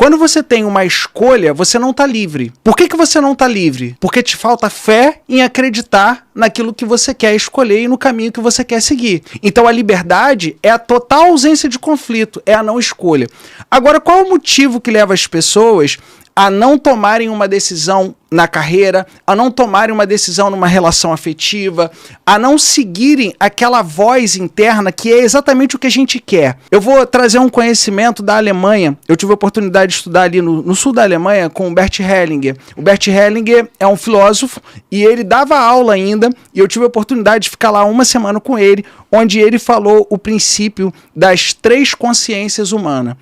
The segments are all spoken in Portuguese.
Quando você tem uma escolha, você não está livre. Por que você não está livre? Porque te falta fé em acreditar naquilo que você quer escolher e no caminho que você quer seguir. Então a liberdade é a total ausência de conflito, é a não escolha. Agora, qual é o motivo que leva as pessoas a não tomarem uma decisão na carreira, a não tomarem uma decisão numa relação afetiva, a não seguirem aquela voz interna que é exatamente o que a gente quer? Eu vou trazer um conhecimento da Alemanha. Eu tive a oportunidade de estudar ali no sul da Alemanha com o Bert Hellinger. O Bert Hellinger é um filósofo e ele dava aula ainda, e eu tive a oportunidade de ficar lá uma semana com ele, onde ele falou o princípio das 3 consciências humanas.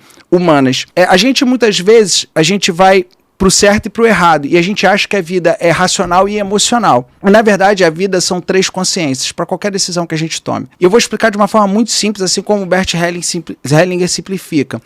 A gente muitas vezes, a gente vai pro certo e pro errado, e a gente acha que a vida é racional e emocional. Na verdade, a vida são 3 consciências para qualquer decisão que a gente tome. E eu vou explicar de uma forma muito simples, assim como o Bert Hellinger simplifica.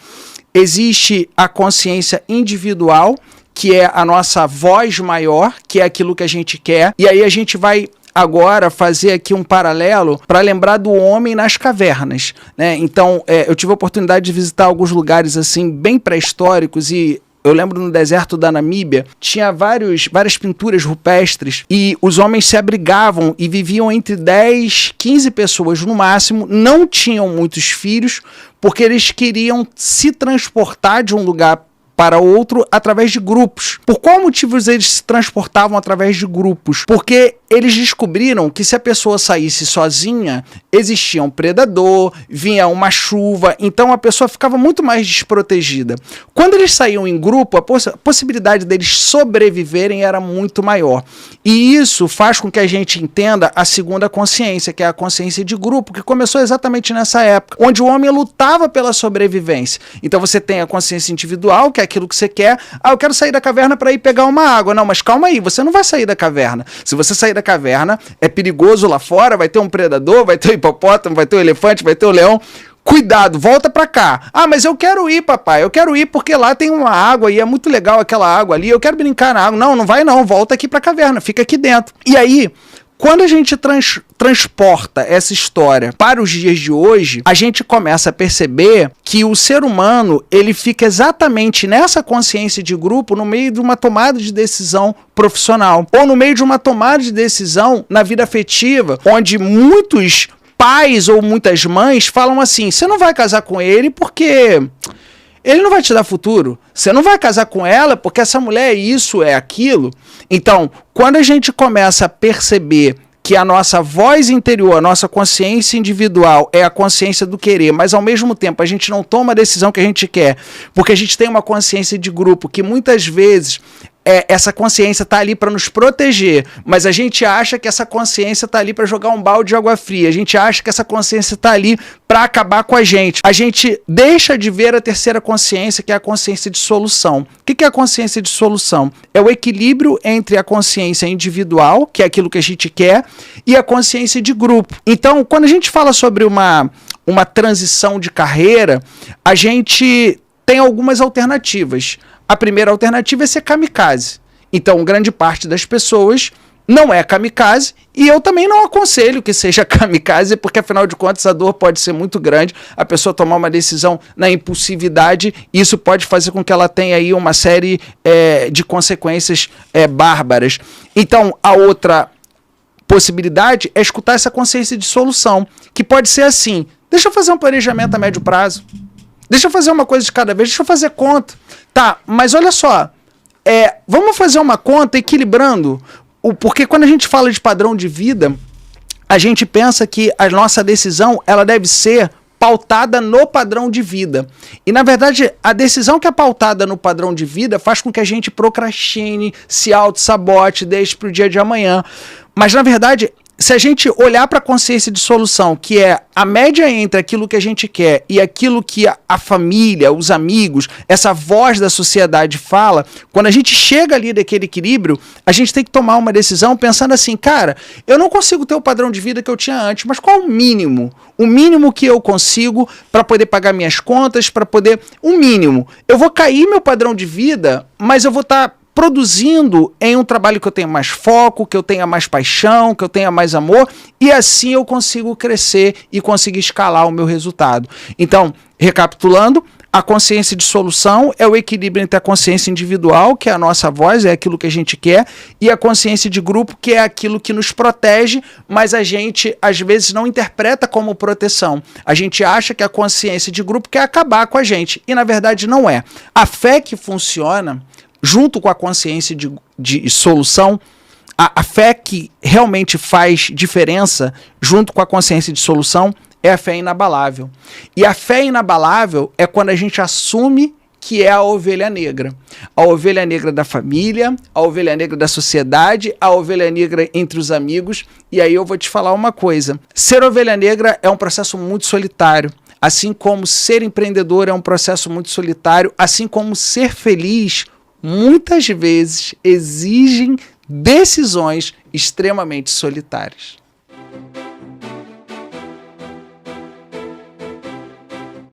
Existe a consciência individual, que é a nossa voz maior, que é aquilo que a gente quer, e aí a gente vai agora fazer aqui um paralelo para lembrar do homem nas cavernas, né? Então, eu tive a oportunidade de visitar alguns lugares assim bem pré-históricos, e eu lembro no deserto da Namíbia, tinha várias pinturas rupestres, e os homens se abrigavam e viviam entre 10, 15 pessoas no máximo, não tinham muitos filhos, porque eles queriam se transportar de um lugar para outro através de grupos. Por qual motivo eles se transportavam através de grupos? Porque eles descobriram que se a pessoa saísse sozinha, existia um predador, vinha uma chuva, então a pessoa ficava muito mais desprotegida. Quando eles saíam em grupo, a possibilidade deles sobreviverem era muito maior. E isso faz com que a gente entenda a segunda consciência, que é a consciência de grupo, que começou exatamente nessa época, onde o homem lutava pela sobrevivência. Então você tem a consciência individual, que é aquilo que você quer. Eu quero sair da caverna para ir pegar uma água. Não, mas calma aí, você não vai sair da caverna. Se você sair da caverna, é perigoso lá fora, vai ter um predador, vai ter um hipopótamo, vai ter um elefante, vai ter um leão. Cuidado, volta pra cá. Mas eu quero ir, papai, eu quero ir porque lá tem uma água e é muito legal aquela água ali, eu quero brincar na água. Não, não vai não, volta aqui pra caverna, fica aqui dentro. E aí, quando a gente transporta essa história para os dias de hoje, a gente começa a perceber que o ser humano, ele fica exatamente nessa consciência de grupo no meio de uma tomada de decisão profissional, ou no meio de uma tomada de decisão na vida afetiva, onde muitos pais ou muitas mães falam assim: você não vai casar com ele porque ele não vai te dar futuro. Você não vai casar com ela porque essa mulher é isso, é aquilo. Então, quando a gente começa a perceber que a nossa voz interior, a nossa consciência individual é a consciência do querer, mas ao mesmo tempo a gente não toma a decisão que a gente quer, porque a gente tem uma consciência de grupo que muitas vezes essa consciência está ali para nos proteger, mas a gente acha que essa consciência está ali para jogar um balde de água fria, a gente acha que essa consciência está ali para acabar com a gente deixa de ver a terceira consciência, que é a consciência de solução. O que é a consciência de solução? É o equilíbrio entre a consciência individual, que é aquilo que a gente quer, e a consciência de grupo. Então, quando a gente fala sobre uma transição de carreira, a gente tem algumas alternativas. A primeira alternativa é ser kamikaze. Então, grande parte das pessoas não é kamikaze, e eu também não aconselho que seja kamikaze, porque afinal de contas a dor pode ser muito grande, a pessoa tomar uma decisão na impulsividade, isso pode fazer com que ela tenha aí uma série de consequências bárbaras. Então, a outra possibilidade é escutar essa consciência de solução, que pode ser assim: deixa eu fazer um planejamento a médio prazo, deixa eu fazer uma coisa de cada vez, deixa eu fazer conta. Tá, mas olha só, vamos fazer uma conta equilibrando, porque quando a gente fala de padrão de vida, a gente pensa que a nossa decisão ela deve ser pautada no padrão de vida. E, na verdade, a decisão que é pautada no padrão de vida faz com que a gente procrastine, se auto-sabote, deixe para o dia de amanhã. Mas, na verdade, se a gente olhar para a consciência de solução, que é a média entre aquilo que a gente quer e aquilo que a família, os amigos, essa voz da sociedade fala, quando a gente chega ali daquele equilíbrio, a gente tem que tomar uma decisão pensando assim: cara, eu não consigo ter o padrão de vida que eu tinha antes, mas qual o mínimo? O mínimo que eu consigo para poder pagar minhas contas, para poder... O mínimo. Eu vou cair meu padrão de vida, mas eu vou estar produzindo em um trabalho que eu tenha mais foco, que eu tenha mais paixão, que eu tenha mais amor, e assim eu consigo crescer e conseguir escalar o meu resultado. Então, recapitulando, A consciência de solução é o equilíbrio entre a consciência individual, que é a nossa voz, é aquilo que a gente quer, e a consciência de grupo, que é aquilo que nos protege, mas a gente, às vezes, não interpreta como proteção. A gente acha que a consciência de grupo quer acabar com a gente, e na verdade não é. A fé que funciona, junto com a consciência de solução, a fé que realmente faz diferença, junto com a consciência de solução, é a fé inabalável. E a fé inabalável é quando a gente assume que é a ovelha negra. A ovelha negra da família, a ovelha negra da sociedade, a ovelha negra entre os amigos. E aí eu vou te falar uma coisa. Ser ovelha negra é um processo muito solitário. Assim como ser empreendedor é um processo muito solitário, assim como ser feliz, muitas vezes exigem decisões extremamente solitárias.